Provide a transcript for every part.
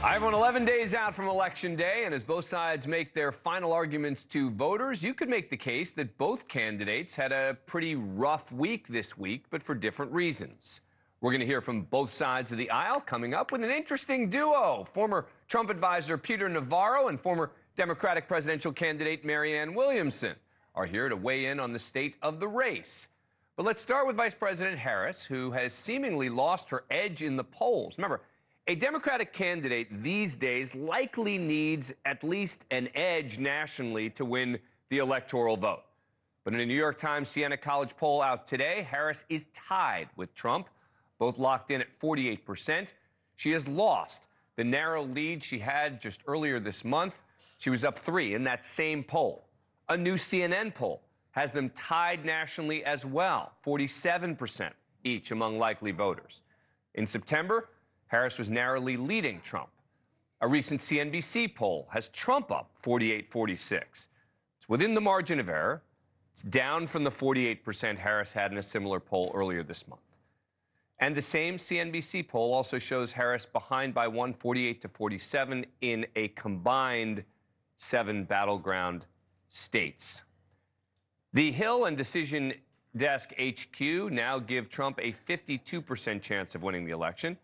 Everyone, 11 days out from Election Day, and as both sides make their final arguments to voters, you could make the case that both candidates had a pretty rough week this week, but for different reasons. We're going to hear from both sides of the aisle, coming up with an interesting duo. Former Trump advisor Peter Navarro and former Democratic presidential candidate Marianne Williamson are here to weigh in on the state of the race. But let's start with Vice President Harris, who has seemingly lost her edge in the polls. Remember, a Democratic candidate these days likely needs at least an edge nationally to win the electoral vote. But in a New York Times Siena College poll out today, Harris is tied with Trump, both locked in at 48%. She has lost the narrow lead she had just earlier this month. She was up 3 in that same poll. A new CNN poll has them tied nationally as well, 47% each among likely voters. In September, Harris was narrowly leading Trump. A recent CNBC poll has Trump up 48-46. It's within the margin of error. It's down from the 48% Harris had in a similar poll earlier this month. And the same CNBC poll also shows Harris behind by 1, 48-47 in a combined 7 battleground states. The Hill and Decision Desk HQ now give Trump a 52% chance of winning the election.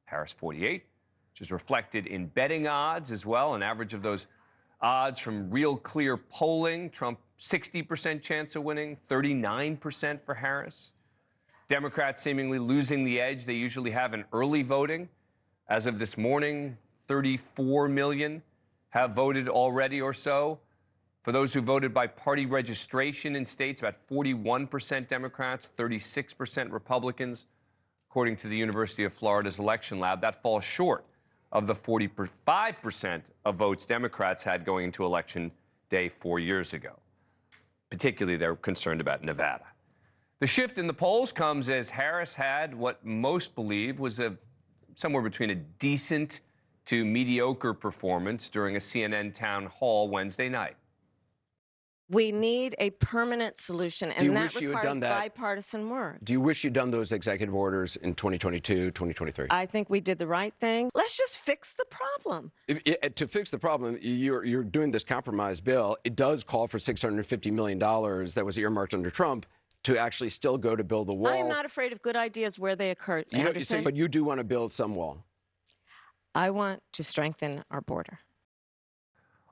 Harris 48, which is reflected in betting odds as well, an average of those odds from Real Clear polling. Trump 60% chance of winning, 39% for Harris. Democrats seemingly losing the edge they usually have in early voting. As of this morning, 34 million have voted already or so. For those who voted by party registration in states, about 41% Democrats, 36% Republicans. According to the University of Florida's election lab, that falls short of the 45% of votes Democrats had going into Election Day 4 years ago. Particularly, they're concerned about Nevada. The shift in the polls comes as Harris had what most believe was somewhere between a decent to mediocre performance during a CNN town hall Wednesday night. We need a permanent solution, and that requires bipartisan work. Do you wish you'd done those executive orders in 2022, 2023? I think we did the right thing. Let's just fix the problem. To fix the problem, you're doing this compromise bill. It does call for $650 million that was earmarked under Trump to actually still go to build the wall. I am not afraid of good ideas where they occur, Anderson. But you do want to build some wall. I want to strengthen our border.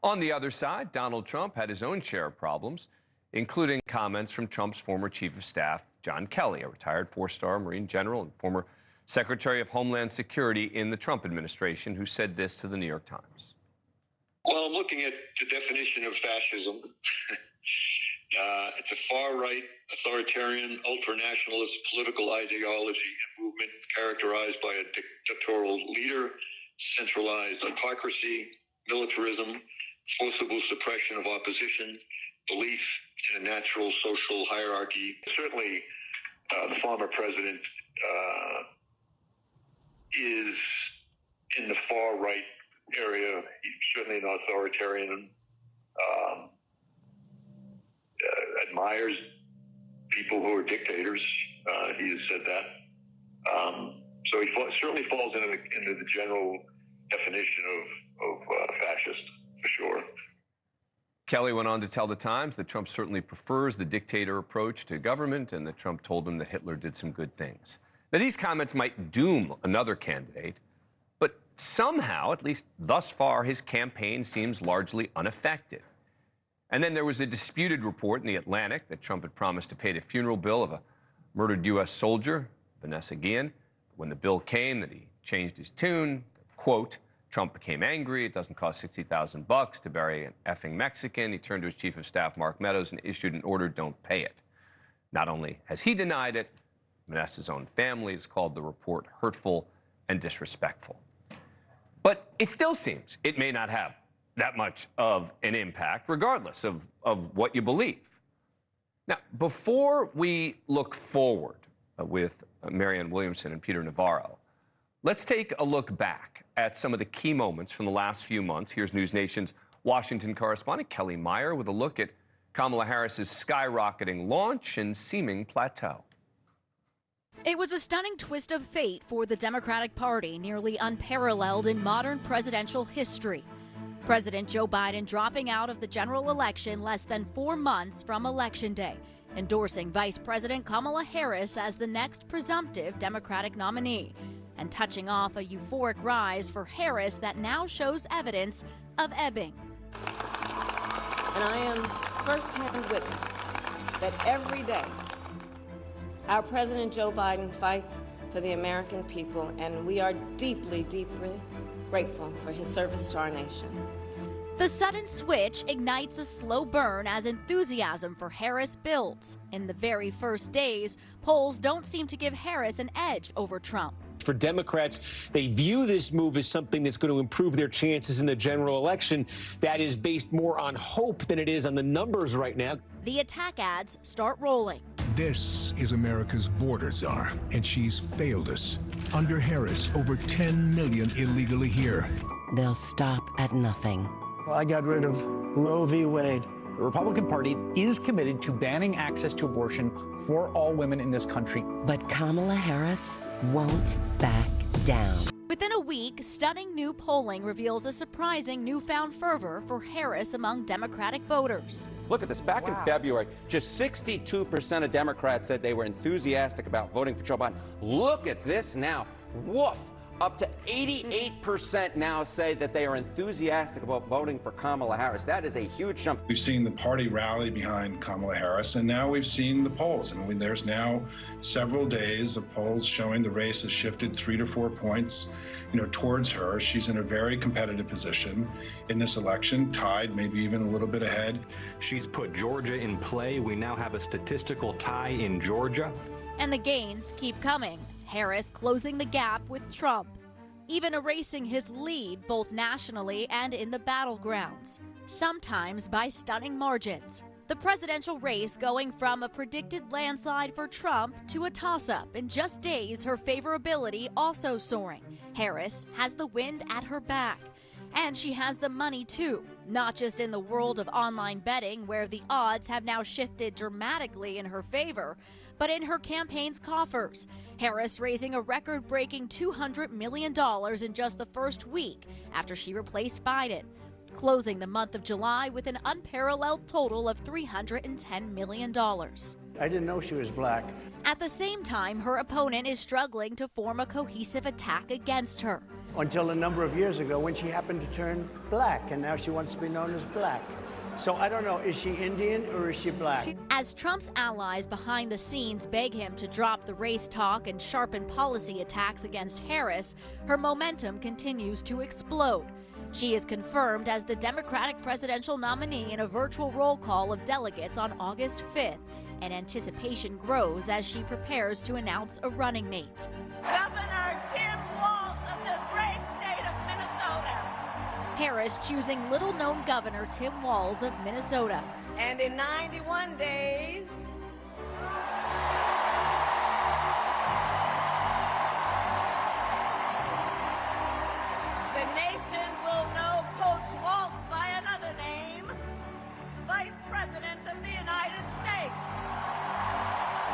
On the other side, Donald Trump had his own share of problems, including comments from Trump's former chief of staff, John Kelly, a retired 4-star Marine general and former Secretary of Homeland Security in the Trump administration, who said this to the New York Times. Well, I'm looking at the definition of fascism. It's a far-right, authoritarian, ultranationalist political ideology and movement characterized by a dictatorial leader, centralized autocracy, militarism, forcible suppression of opposition, belief in a natural social hierarchy. Certainly, the former president is in the far right area. He's certainly an authoritarian, admires people who are dictators. He has said that. So he certainly falls into the general definition of fascist, for sure. Kelly went on to tell the Times that Trump certainly prefers the dictator approach to government and that Trump told him that Hitler did some good things. Now, these comments might doom another candidate, but somehow, at least thus far, his campaign seems largely unaffected. And then there was a disputed report in The Atlantic that Trump had promised to pay the funeral bill of a murdered U.S. soldier, Vanessa Guillen. When the bill came, that he changed his tune. Quote, Trump became angry. It doesn't cost $60,000 to bury an effing Mexican. He turned to his chief of staff, Mark Meadows, and issued an order, don't pay it. Not only has he denied it, Vanessa's own family has called the report hurtful and disrespectful. But it still seems it may not have that much of an impact, regardless of what you believe. Now, before we look forward with Marianne Williamson and Peter Navarro, let's take a look back at some of the key moments from the last few months. Here's NewsNation's Washington correspondent Kelly Meyer with a look at Kamala Harris's skyrocketing launch and seeming plateau. It was a stunning twist of fate for the Democratic Party, nearly unparalleled in modern presidential history. President Joe Biden dropping out of the general election less than 4 months from Election Day, endorsing Vice President Kamala Harris as the next presumptive Democratic nominee, and touching off a euphoric rise for Harris that now shows evidence of ebbing. And I am first-hand witness that every day our President Joe Biden fights for the American people, and we are deeply, deeply grateful for his service to our nation. The sudden switch ignites a slow burn as enthusiasm for Harris builds. In the very first days, polls don't seem to give Harris an edge over Trump. For Democrats, they view this move as something that's going to improve their chances in the general election. That is based more on hope than it is on the numbers right now. The attack ads start rolling. This is America's border czar, and she's failed us. Under Harris, over 10 million illegally here. They'll stop at nothing. I got rid of Roe v. Wade. The Republican Party is committed to banning access to abortion for all women in this country. But Kamala Harris won't back down. Within a week, stunning new polling reveals a surprising newfound fervor for Harris among Democratic voters. Look at this. Back in February, just 62% of Democrats said they were enthusiastic about voting for Joe Biden. Look at this now. Woof. Up to 88% now say that they are enthusiastic about voting for Kamala Harris. That is a huge jump. We've seen the party rally behind Kamala Harris, and now we've seen the polls. And there's now several days of polls showing the race has shifted 3 to 4 points, towards her. She's in a very competitive position in this election, tied, maybe even a little bit ahead. She's put Georgia in play. We now have a statistical tie in Georgia. And the gains keep coming. Harris closing the gap with Trump, even erasing his lead both nationally and in the battlegrounds, sometimes by stunning margins. The presidential race going from a predicted landslide for Trump to a toss-up. In just days, her favorability also soaring. Harris has the wind at her back. And she has the money, too, not just in the world of online betting, where the odds have now shifted dramatically in her favor, but in her campaign's coffers. Harris raising a record-breaking $200 million in just the first week after she replaced Biden, closing the month of July with an unparalleled total of $310 million. I didn't know she was black. At the same time, her opponent is struggling to form a cohesive attack against her. Until a number of years ago when she happened to turn black, and now she wants to be known as black. So I don't know, is she Indian or is she black? As Trump's allies behind the scenes beg him to drop the race talk and sharpen policy attacks against Harris, her momentum continues to explode. She is confirmed as the Democratic presidential nominee in a virtual roll call of delegates on August 5th, and anticipation grows as she prepares to announce a running mate. Governor Tim Walz of the great state of Minnesota. Harris choosing little-known Governor Tim Walz of Minnesota. And in 91 days, the nation will know Coach Walz by another name, Vice President of the United States.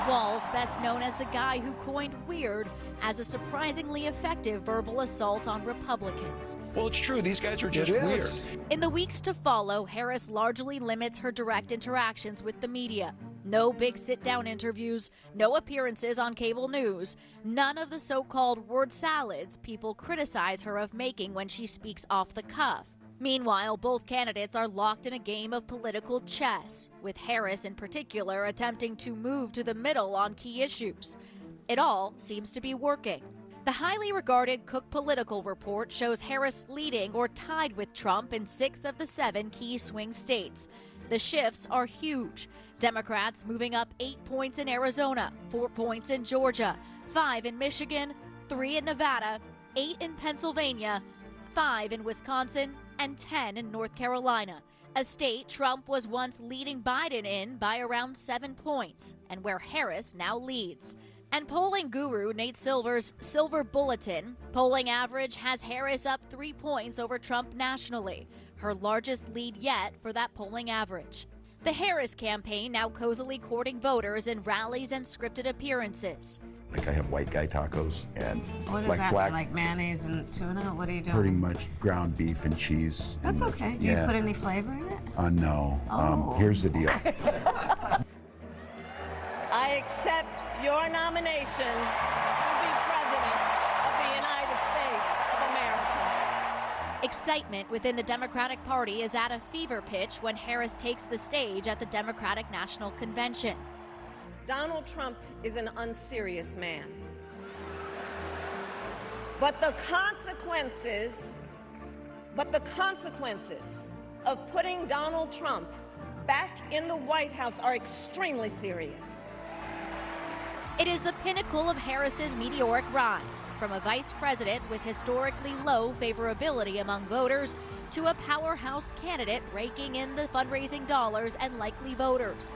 Walz, best known as the guy who coined weird as a surprisingly effective verbal assault on Republicans. Well, it's true. These guys are just weird. In the weeks to follow, Harris largely limits her direct interactions with the media. No big sit-down interviews, no appearances on cable news, none of the so-called word salads people criticize her of making when she speaks off the cuff. Meanwhile, both candidates are locked in a game of political chess, with Harris in particular attempting to move to the middle on key issues. It all seems to be working. The highly regarded Cook Political Report shows Harris leading or tied with Trump in 6 of the 7 key swing states. The shifts are huge. Democrats moving up 8 points in Arizona, 4 points in Georgia, 5 in Michigan, 3 in Nevada, 8 in Pennsylvania, 5 in Wisconsin, and 10 in North Carolina, a state Trump was once leading Biden in by around 7 points, and where Harris now leads. And polling guru Nate Silver's Silver Bulletin polling average has Harris up 3 points over Trump nationally, her largest lead yet for that polling average. The Harris campaign now cozily courting voters in rallies and scripted appearances. Like I have white guy tacos and What is like that? black, Like mayonnaise and tuna? What are you doing? pretty much ground beef and cheese. That's and okay. Do you put any flavor in it? No. Oh. Here's the deal. I accept your nomination to be President of the United States of America. Excitement within the Democratic Party is at a fever pitch when Harris takes the stage at the Democratic National Convention. Donald Trump is an unserious man. But the consequences of putting Donald Trump back in the White House are extremely serious. It is the pinnacle of Harris's meteoric rise, from a vice president with historically low favorability among voters to a powerhouse candidate raking in the fundraising dollars and likely voters.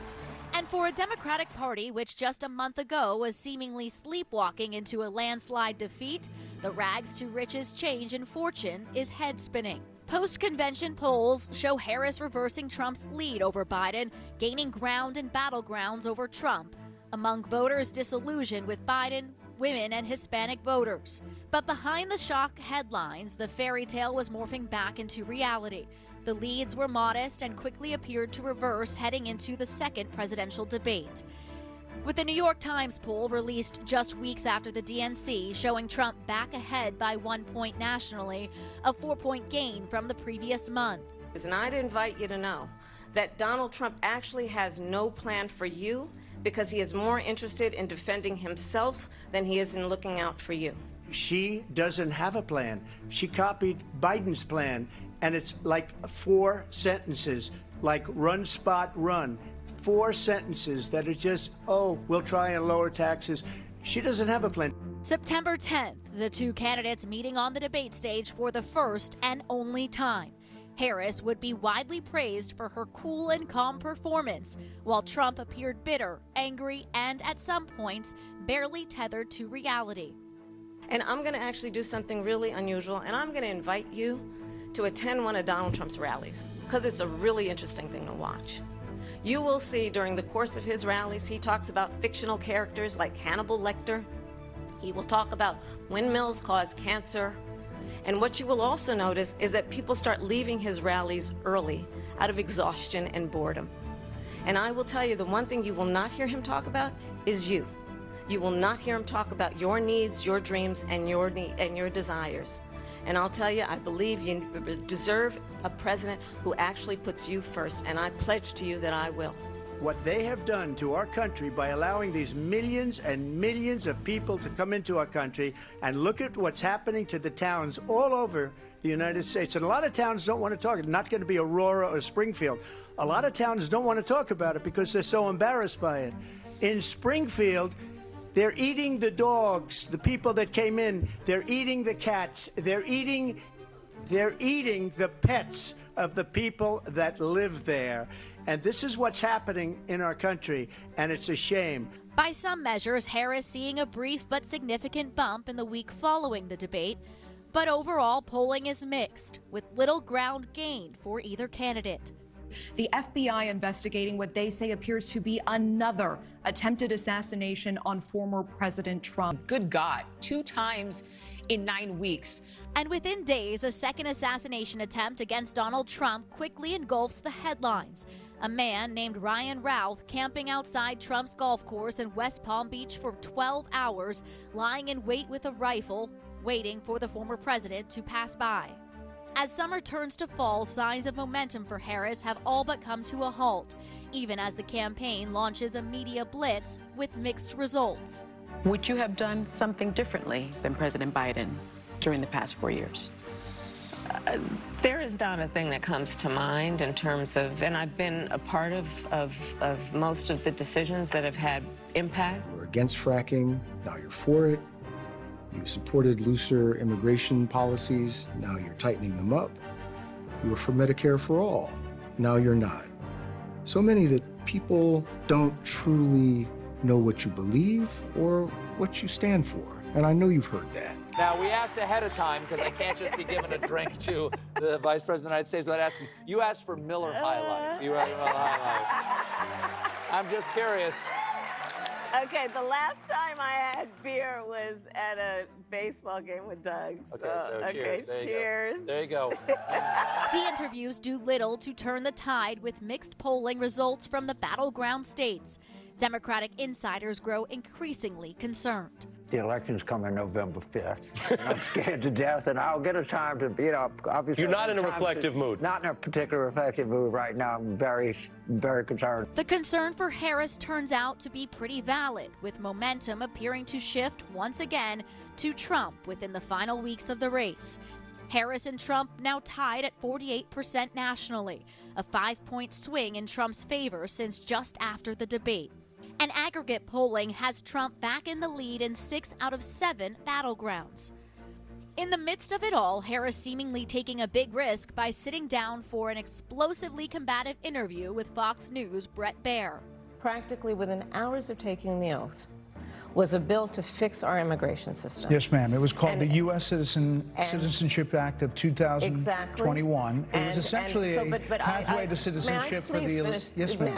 And for a Democratic Party which just a month ago was seemingly sleepwalking into a landslide defeat, the rags to riches change in fortune is head-spinning. Post-convention polls show Harris reversing Trump's lead over Biden, gaining ground in battlegrounds over Trump. Among voters disillusioned with Biden, women and Hispanic voters. But behind the shock headlines, the fairy tale was morphing back into reality. The leads were modest and quickly appeared to reverse heading into the second presidential debate. With the New York Times poll released just weeks after the DNC showing Trump back ahead by 1 point nationally, a 4-point gain from the previous month. And I'd invite you to know that Donald Trump actually has no plan for you because he is more interested in defending himself than he is in looking out for you. She doesn't have a plan. She copied Biden's plan, and it's like 4 sentences, like run, spot, run. 4 sentences that are just, oh, we'll try and lower taxes. She doesn't have a plan. September 10th, the two candidates meeting on the debate stage for the first and only time. Harris would be widely praised for her cool and calm performance, while Trump appeared bitter, angry, and at some points, barely tethered to reality. And I'm going to actually do something really unusual, and I'm going to invite you to attend one of Donald Trump's rallies, because it's a really interesting thing to watch. You will see during the course of his rallies, he talks about fictional characters like Hannibal Lecter. He will talk about windmills cause cancer. And what you will also notice is that people start leaving his rallies early out of exhaustion and boredom. And I will tell you, the one thing you will not hear him talk about is you. You will not hear him talk about your needs, your dreams, and your desires. And I'll tell you, I believe you deserve a president who actually puts you first, and I pledge to you that I will. What they have done to our country by allowing these millions and millions of people to come into our country, and look at what's happening to the towns all over the United States. And a lot of towns don't want to talk. It's not going to be Aurora or Springfield. A lot of towns don't want to talk about it because they're so embarrassed by it. In Springfield, they're eating the dogs, the people that came in. They're eating the cats. They're eating the pets of the people that live there. And this is what's happening in our country, and it's a shame. By some measures, Harris seeing a brief but significant bump in the week following the debate. But overall, polling is mixed, with little ground gained for either candidate. The FBI investigating what they say appears to be another attempted assassination on former President Trump. Good God, 2 times in 9 weeks. And within days, a second assassination attempt against Donald Trump quickly engulfs the headlines. A man named Ryan Routh camping outside Trump's golf course in West Palm Beach for 12 hours, lying in wait with a rifle, waiting for the former president to pass by. As summer turns to fall, signs of momentum for Harris have all but come to a halt, even as the campaign launches a media blitz with mixed results. Would you have done something differently than President Biden during the past 4 years? There is not a thing that comes to mind in terms of, and I've been a part of most of the decisions that have had impact. You were against fracking, now you're for it. You supported looser immigration policies, now you're tightening them up. You were for Medicare for all, now you're not. So many that people don't truly know what you believe or what you stand for, and I know you've heard that. Now, we asked ahead of time, because I can't just be giving a drink to the Vice President of the United States without asking. You asked for Miller High Life. You asked for Miller High Life. I'm just curious. Okay, the last time I had beer was at a baseball game with Doug. Okay, so cheers. There you cheers. go. There you go. The interviews do little to turn the tide with mixed polling results from the battleground states. Democratic insiders grow increasingly concerned. The election's coming November 5th. And I'm scared to death, and I'll get a time to, obviously. You're not in a reflective mood. Not in a particular reflective mood right now. I'm very, very concerned. The concern for Harris turns out to be pretty valid, with momentum appearing to shift once again to Trump within the final weeks of the race. Harris and Trump now tied at 48% nationally, a 5-point swing in Trump's favor since just after the debate. And aggregate polling has Trump back in the lead in 6 out of 7 battlegrounds. In the midst of it all, Harris seemingly taking a big risk by sitting down for an explosively combative interview with Fox News' Bret Baier. Practically within hours of taking the oath was a bill to fix our immigration system. Yes, ma'am. It was called the U.S. Citizenship Act of 2021. It was essentially a pathway to citizenship for the elite. Yes, ma'am.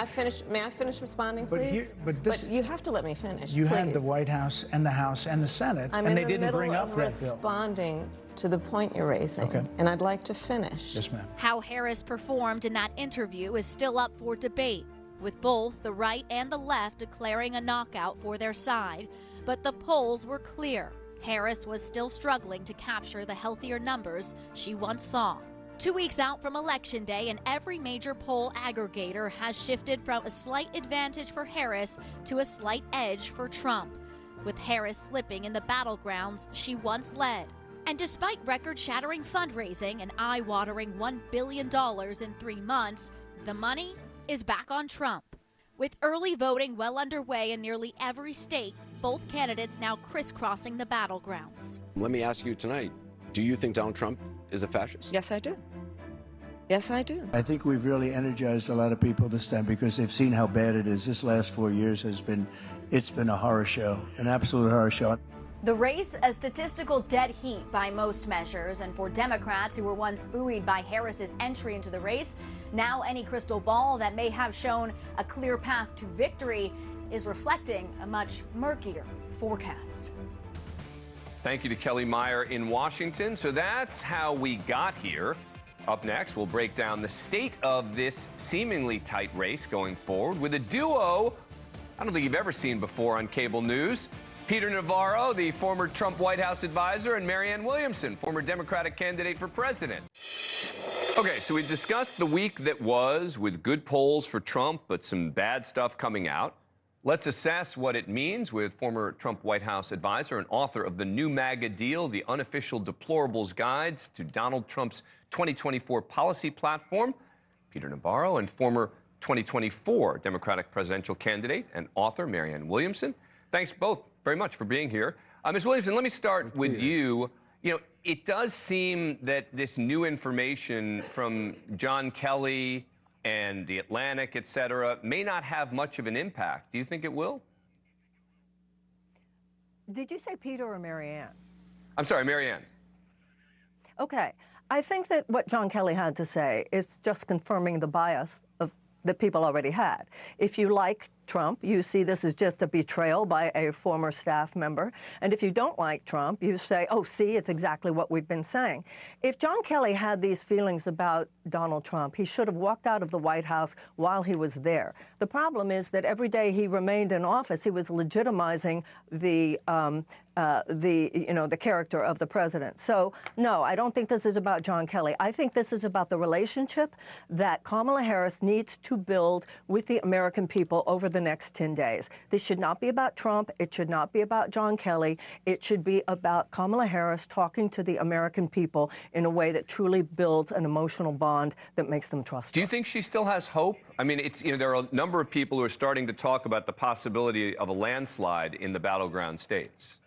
May I finish responding, please? But you have to let me finish. You had the White House and the House and the Senate, and they didn't bring up that bill. I'm in the middle of responding to the point you're raising, and I'd like to finish. Yes, ma'am. How Harris performed in that interview is still up for debate, with both the right and the left declaring a knockout for their side. But the polls were clear. Harris was still struggling to capture the healthier numbers she once saw. 2 weeks out from Election Day, and every major poll aggregator has shifted from a slight advantage for Harris to a slight edge for Trump, with Harris slipping in the battlegrounds she once led. And despite record-shattering fundraising and eye-watering $1 billion in 3 months, the money is back on Trump. With early voting well underway in nearly every state, both candidates now crisscrossing the battlegrounds. Let me ask you tonight, do you think Donald Trump is a fascist? Yes, I do. Yes, I do. I think we've really energized a lot of people this time because they've seen how bad it is. This last 4 years it's been a horror show, an absolute horror show. The race, a statistical dead heat by most measures, and for Democrats who were once buoyed by Harris's entry into the race, now any crystal ball that may have shown a clear path to victory is reflecting a much murkier forecast. Thank you to Kelly Meyer in Washington. So that's how we got here. Up next, we'll break down the state of this seemingly tight race going forward with a duo I don't think you've ever seen before on cable news. Peter Navarro, the former Trump White House advisor, and Marianne Williamson, former Democratic candidate for president. Okay, so we discussed the week that was with good polls for Trump, but some bad stuff coming out. Let's assess what it means with former Trump White House advisor and author of the new MAGA deal, the Unofficial Deplorables Guides to Donald Trump's 2024 Policy Platform, Peter Navarro, and former 2024 Democratic presidential candidate and author Marianne Williamson. Thanks both very much for being here. Ms. Williamson, let me start with you. You know, it does seem that this new information from John Kelly and The Atlantic, et cetera, may not have much of an impact. Do you think it will? Did you say Peter or Marianne? I'm sorry, Marianne. Okay. I think that what John Kelly had to say is just confirming the bias that people already had. If you like Trump, you see this as just a betrayal by a former staff member. And if you don't like Trump, you say, oh, see, it's exactly what we've been saying. If John Kelly had these feelings about Donald Trump, he should have walked out of the White House while he was there. The problem is that every day he remained in office, he was legitimizing the character of the president. So, no, I don't think this is about John Kelly. I think this is about the relationship that Kamala Harris needs to build with the American people over the next 10 days. This should not be about Trump. It should not be about John Kelly. It should be about Kamala Harris talking to the American people in a way that truly builds an emotional bond that makes them trust her. Do you think she still has hope? I mean, there are a number of people who are starting to talk about the possibility of a landslide in the battleground states.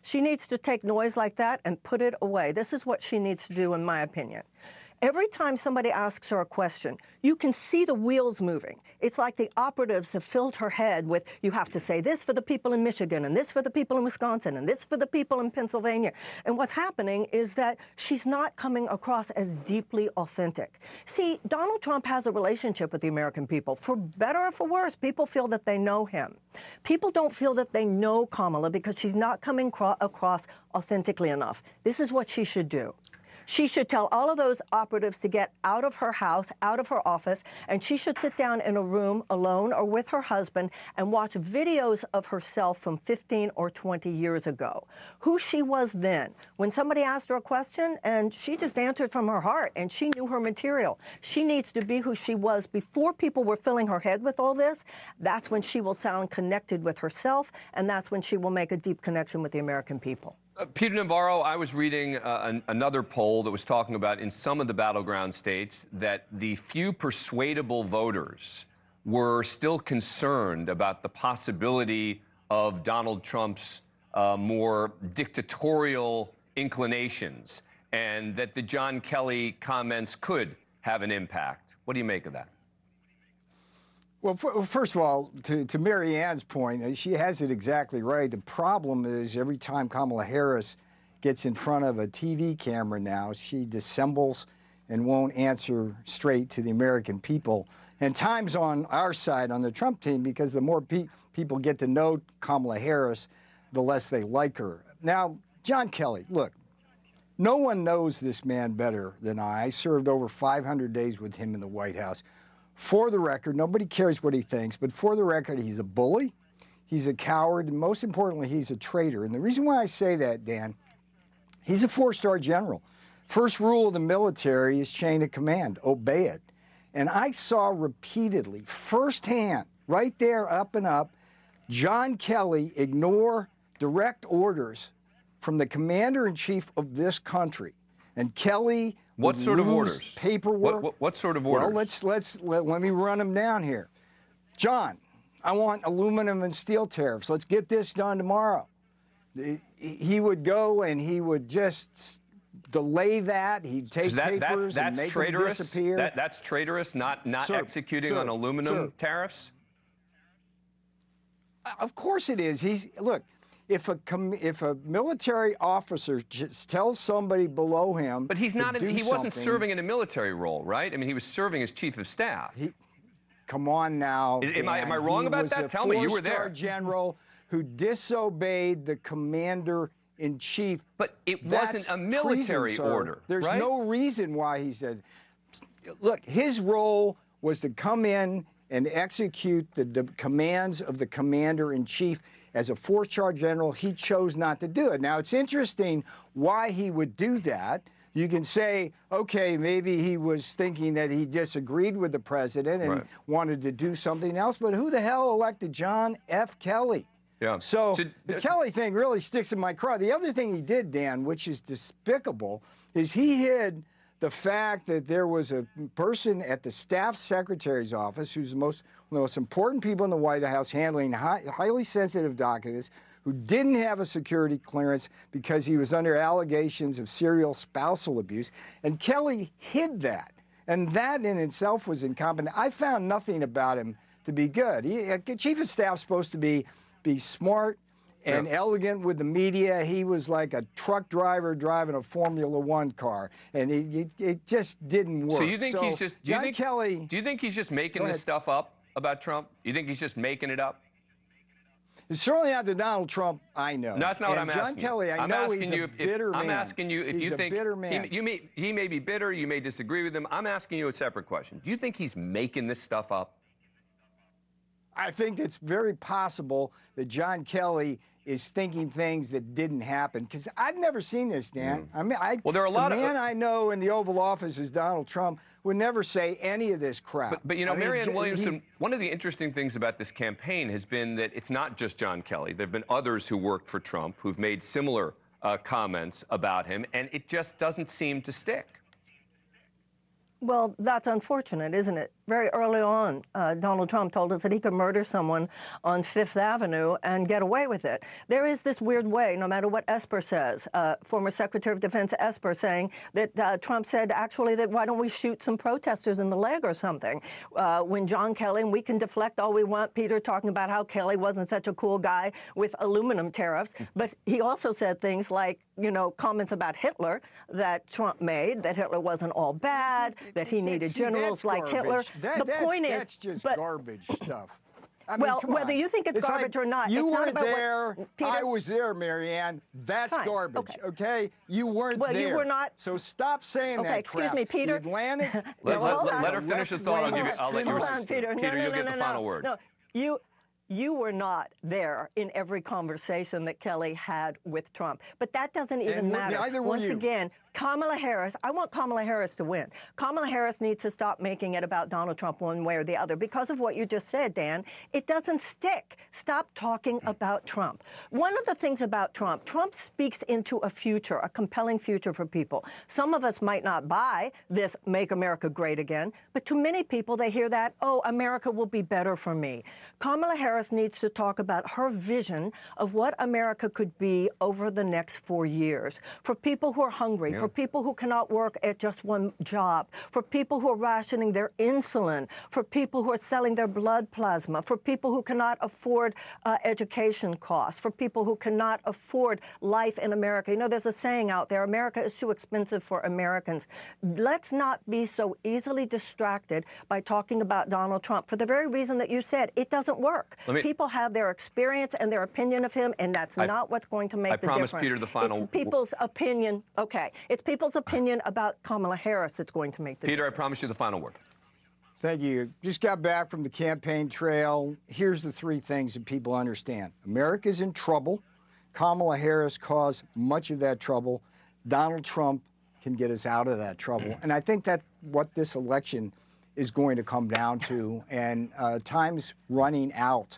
She needs to take noise like that and put it away. This is what she needs to do, in my opinion. Every time somebody asks her a question, you can see the wheels moving. It's like the operatives have filled her head with, you have to say this for the people in Michigan, and this for the people in Wisconsin, and this for the people in Pennsylvania. And what's happening is that she's not coming across as deeply authentic. See, Donald Trump has a relationship with the American people. For better or for worse, people feel that they know him. People don't feel that they know Kamala because she's not coming across authentically enough. This is what she should do. She should tell all of those operatives to get out of her house, out of her office, and she should sit down in a room alone or with her husband and watch videos of herself from 15 or 20 years ago. Who she was then, when somebody asked her a question and she just answered from her heart and she knew her material. She needs to be who she was before people were filling her head with all this. That's when she will sound connected with herself, and that's when she will make a deep connection with the American people. Peter Navarro, I was reading another poll that was talking about in some of the battleground states that the few persuadable voters were still concerned about the possibility of Donald Trump's more dictatorial inclinations, and that the John Kelly comments could have an impact. What do you make of that? Well, first of all, to Mary Ann's point, she has it exactly right. The problem is every time Kamala Harris gets in front of a TV camera now, she dissembles and won't answer straight to the American people. And time's on our side, on the Trump team, because the more people get to know Kamala Harris, the less they like her. Now, John Kelly, look, no one knows this man better than I. I served over 500 days with him in the White House. For the record, nobody cares what he thinks, but for the record, he's a bully, he's a coward, and most importantly, he's a traitor. And the reason why I say that, Dan, he's a four-star general. First rule of the military is chain of command, obey it. And I saw repeatedly, firsthand, right there, up and up, John Kelly ignore direct orders from the commander-in-chief of this country. And Kelly What sort of orders? Paperwork. What sort of orders? Well, let me run them down here. John, I want aluminum and steel tariffs. Let's get this done tomorrow. He would go and he would just delay that. He'd take papers and make them disappear. That's traitorous, not executing on aluminum tariffs? Of course it is. Look. If a military officer just tells somebody below him, but he's not. He wasn't something, serving in a military role, right? I mean, he was serving as chief of staff. Come on now. Am I wrong about that? Tell me, you were there. He was a four-star general who disobeyed the commander-in-chief. But it wasn't a military order. There's right? no reason why he says. Look, his role was to come in and execute the commands of the commander-in-chief. As a four-star general, he chose not to do it. Now, it's interesting why he would do that. You can say, okay, maybe he was thinking that he disagreed with the president and wanted to do something else, but who the hell elected John F. Kelly? Yeah. So the Kelly thing really sticks in my craw. The other thing he did, Dan, which is despicable, is he hid the fact that there was a person at the staff secretary's office who's one of the most important people in the White House handling highly sensitive documents, who didn't have a security clearance because he was under allegations of serial spousal abuse. And Kelly hid that. And that in itself was incompetent. I found nothing about him to be good. Chief of staff's supposed to be smart and elegant with the media. He was like a truck driver driving a Formula One car, and it just didn't work. So you think he's just? Do you think he's just making this stuff up about Trump? You think he's just making it up? It's certainly not the Donald Trump I know. No, that's not what I'm asking. John Kelly, I know he's a bitter man. I'm asking you if you think bitter man. He may be bitter. You may disagree with him. I'm asking you a separate question. Do you think he's making this stuff up? I think it's very possible that John Kelly is thinking things that didn't happen, because I've never seen this, Dan. I mean, well, there are a lot the man I know in the Oval Office is Donald Trump would never say any of this crap. But you know, Marianne Williamson, one of the interesting things about this campaign has been that it's not just John Kelly. There have been others who worked for Trump who've made similar comments about him, and it just doesn't seem to stick. Well, that's unfortunate, isn't it? very early on, Donald Trump told us that he could murder someone on Fifth Avenue and get away with it. There is this weird way, no matter what Esper says, former Secretary of Defense Esper saying that Trump said actually that why don't we shoot some protesters in the leg or something. When John Kelly, and we can deflect all we want, Peter talking about how Kelly wasn't such a cool guy with aluminum tariffs, but he also said things like, you know, comments about Hitler that Trump made, that Hitler wasn't all bad, that he needed generals like Hitler. The point is, that's just garbage stuff. I mean, well, come on. whether you think it's garbage or not, you it's weren't not about there. Peter, I was there, Marianne. That's fine. garbage. Okay, you weren't well, there. you were not. So stop saying that. Okay, excuse crap. me, Peter. The Atlantic. Let her finish the thought. I'll let you. Hold on, Peter. Peter, you'll get the final word. No, you were not there in every conversation that Kelly had with Trump. But that doesn't even matter. Once again, Kamala Harris, I want Kamala Harris to win. Kamala Harris needs to stop making it about Donald Trump one way or the other. Because of what you just said, Dan, it doesn't stick. Stop talking about Trump. One of the things about Trump speaks into a future, a compelling future for people. Some of us might not buy this Make America Great Again, but to many people, they hear that, oh, America will be better for me. Kamala Harris needs to talk about her vision of what America could be over the next 4 years. For people who are hungry, for people who cannot work at just one job, for people who are rationing their insulin, for people who are selling their blood plasma, for people who cannot afford education costs, for people who cannot afford life in America. You know, there's a saying out there, America is too expensive for Americans. Let's not be so easily distracted by talking about Donald Trump for the very reason that you said, it doesn't work. People have their experience and their opinion of him, and that's not what's going to make the difference. I promise, Peter, the final. It's people's opinion. Okay. It's people's opinion about Kamala Harris that's going to make the difference. Peter, I promise you the final word. Thank you. Just got back from the campaign trail. Here's the three things that people understand. America's in trouble. Kamala Harris caused much of that trouble. Donald Trump can get us out of that trouble. And I think that's what this election is going to come down to. And time's running out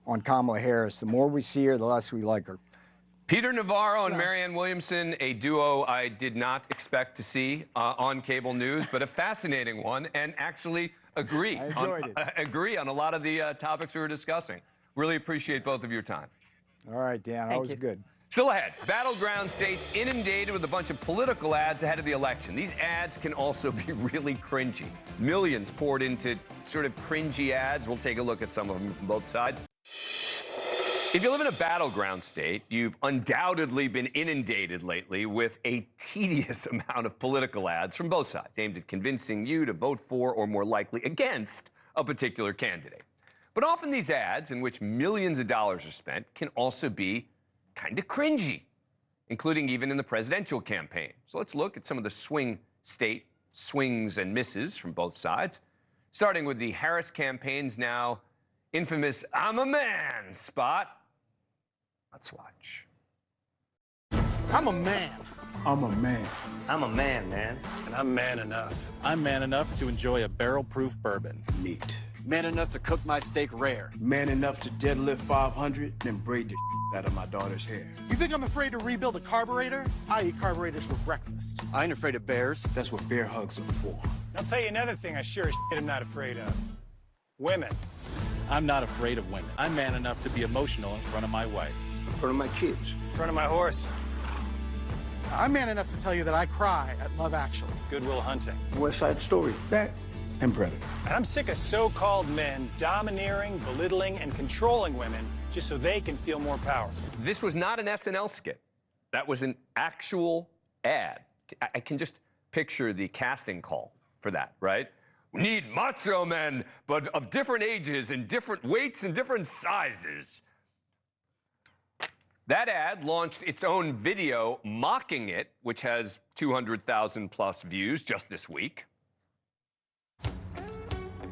on Kamala Harris. The more we see her, the less we like her. Peter Navarro and Marianne Williamson, a duo I did not expect to see on cable news, but a fascinating one, and actually agree on a lot of the topics we were discussing. Really appreciate both of your time. All right, Dan, always good. Still ahead, battleground states inundated with a bunch of political ads ahead of the election. These ads can also be really cringy. Millions poured into sort of cringy ads. We'll take a look at some of them from both sides. If you live in a battleground state, you've undoubtedly been inundated lately with a tedious amount of political ads from both sides, aimed at convincing you to vote for or more likely against a particular candidate. But often these ads, in which millions of dollars are spent, can also be kind of cringy, including even in the presidential campaign. So let's look at some of the swing state swings and misses from both sides, starting with the Harris campaign's now infamous "I'm a man" spot. Let's watch. I'm a man. I'm a man. I'm a man, man. And I'm man enough. I'm man enough to enjoy a barrel-proof bourbon. Neat. Man enough to cook my steak rare. Man enough to deadlift 500 and braid the out of my daughter's hair. You think I'm afraid to rebuild a carburetor? I eat carburetors for breakfast. I ain't afraid of bears. That's what bear hugs are for. I'll tell you another thing I sure as shit am not afraid of. Women. I'm not afraid of women. I'm man enough to be emotional in front of my wife. In front of my kids. In front of my horse. I'm man enough to tell you that I cry at Love Actually. Good Will Hunting. West Side Story. That and Predator. And I'm sick of so-called men domineering, belittling, and controlling women just so they can feel more powerful. This was not an SNL skit. That was an actual ad. I can just picture the casting call for that, right? We need macho men, but of different ages and different weights and different sizes. That ad launched its own video mocking it, which has 200,000 plus views just this week.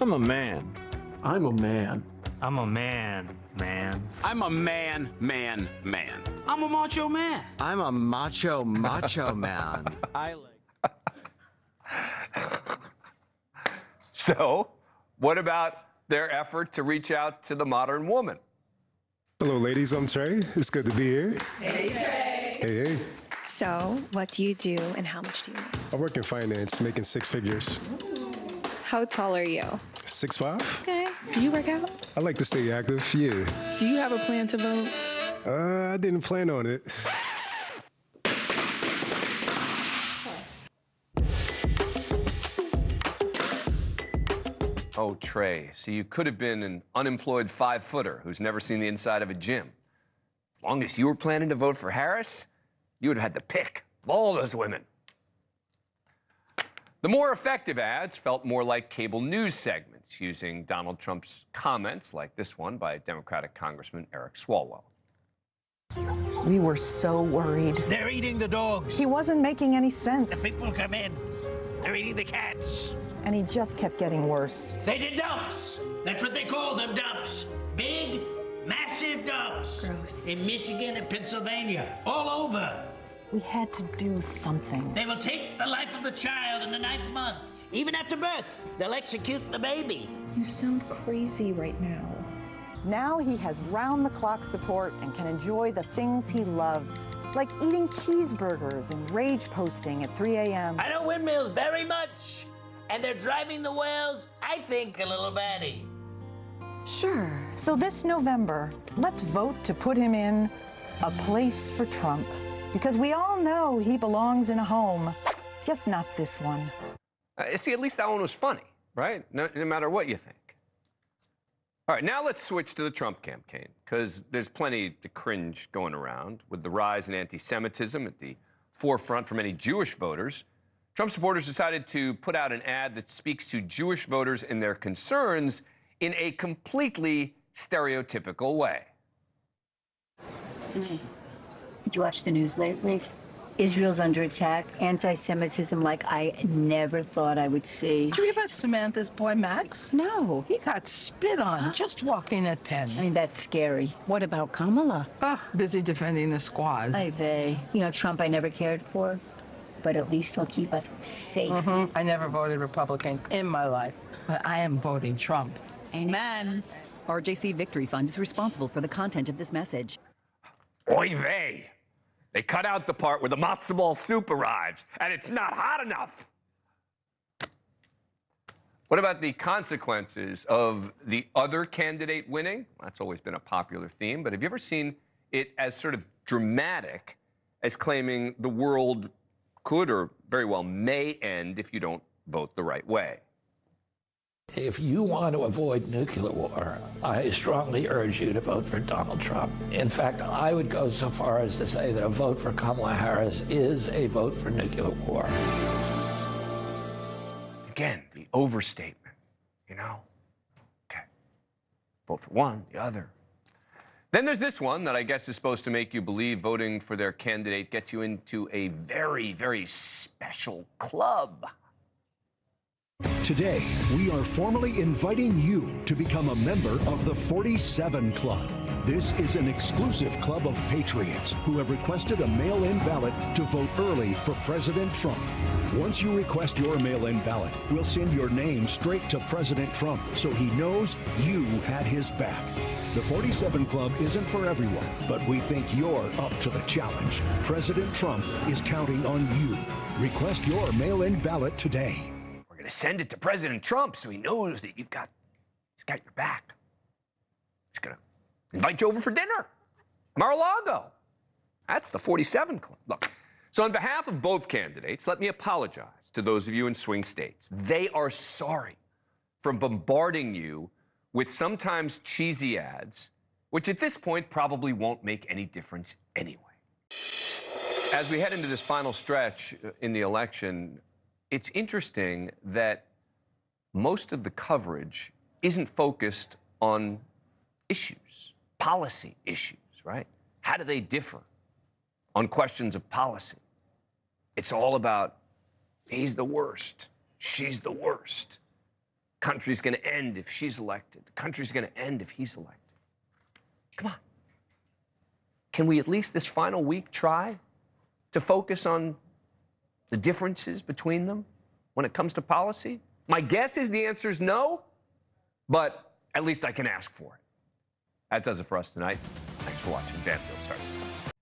I'm a man. I'm a man. I'm a man, man. I'm a man, man, man. I'm a macho man. I'm a macho man. I like. So, what about their effort to reach out to the modern woman? Hello, ladies. I'm Trey. It's good to be here. Hey, Trey. Hey, hey. So, what do you do and how much do you make? I work in finance, making 6 figures. How tall are you? 6'5". Okay. Do you work out? I like to stay active, yeah. Do you have a plan to vote? I didn't plan on it. Oh, Trey, so you could have been an unemployed 5-footer who's never seen the inside of a gym. As long as you were planning to vote for Harris, you would have had the pick of all those women. The more effective ads felt more like cable news segments using Donald Trump's comments, like this one by Democratic Congressman Eric Swalwell. We were so worried. They're eating the dogs. He wasn't making any sense. The people come in. They're eating the cats. And he just kept getting worse. They did dumps. That's what they call them, dumps. Big, massive dumps. Gross. In Michigan and Pennsylvania, all over. We had to do something. They will take the life of the child in the 9th month. Even after birth, they'll execute the baby. You sound crazy right now. Now he has round-the-clock support and can enjoy the things he loves, like eating cheeseburgers and rage posting at 3 a.m. I know windmills very much. And they're driving the whales, I think, a little batty. Sure. So this November, let's vote to put him in a place for Trump. Because we all know he belongs in a home, just not this one. See, at least that one was funny, right? No matter what you think. All right, now let's switch to the Trump campaign, because there's plenty to cringe going around. With the rise in anti-Semitism at the forefront for many Jewish voters, Trump supporters decided to put out an ad that speaks to Jewish voters and their concerns in a completely stereotypical way. Did you watch the news lately? Israel's under attack, anti-Semitism like I never thought I would see. Did you read about Samantha's boy, Max? No. He got spit on just walking at Penn. I mean, that's scary. What about Kamala? Ugh, busy defending the squad. Ay vey. You know, Trump I never cared for, but at least he'll keep us safe. I never voted Republican in my life, but I am voting Trump. Amen. RJC Victory Fund is responsible for the content of this message. Oy vey. They cut out the part where the matzo ball soup arrives, and it's not hot enough. What about the consequences of the other candidate winning? That's always been a popular theme, but have you ever seen it as sort of dramatic as claiming the world could or very well may end if you don't vote the right way? If you want to avoid nuclear war, I strongly urge you to vote for Donald Trump. In fact, I would go so far as to say that a vote for Kamala Harris is a vote for nuclear war. Again, the overstatement, you know? Okay. Vote for one, the other. Then there's this one that I guess is supposed to make you believe voting for their candidate gets you into a very, very special club. Today, we are formally inviting you to become a member of the 47 Club. This is an exclusive club of patriots who have requested a mail-in ballot to vote early for President Trump. Once you request your mail-in ballot, we'll send your name straight to President Trump so he knows you had his back. The 47 Club isn't for everyone, but we think you're up to the challenge. President Trump is counting on you. Request your mail-in ballot today. We're going to send it to President Trump so he knows that he's got your back. He's going to invite you over for dinner. Mar-a-Lago. That's the 47 Club. Look, so on behalf of both candidates, let me apologize to those of you in swing states. They are sorry for bombarding you with sometimes cheesy ads, which at this point probably won't make any difference anyway. As we head into this final stretch in the election, it's interesting that most of the coverage isn't focused on issues, policy issues, right? How do they differ on questions of policy? It's all about he's the worst, she's the worst. Country's going to end if she's elected. The country's going to end if he's elected. Come on. Can we at least this final week try to focus on the differences between them when it comes to policy? My guess is the answer is no, but at least I can ask for it. That does it for us tonight. Thanks for watching. Banfield starts.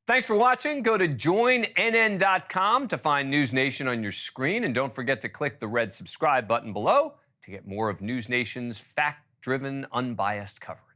Thanks for watching. Go to joinnn.com to find NewsNation on your screen, and don't forget to click the red subscribe button below to get more of NewsNation's fact-driven, unbiased coverage.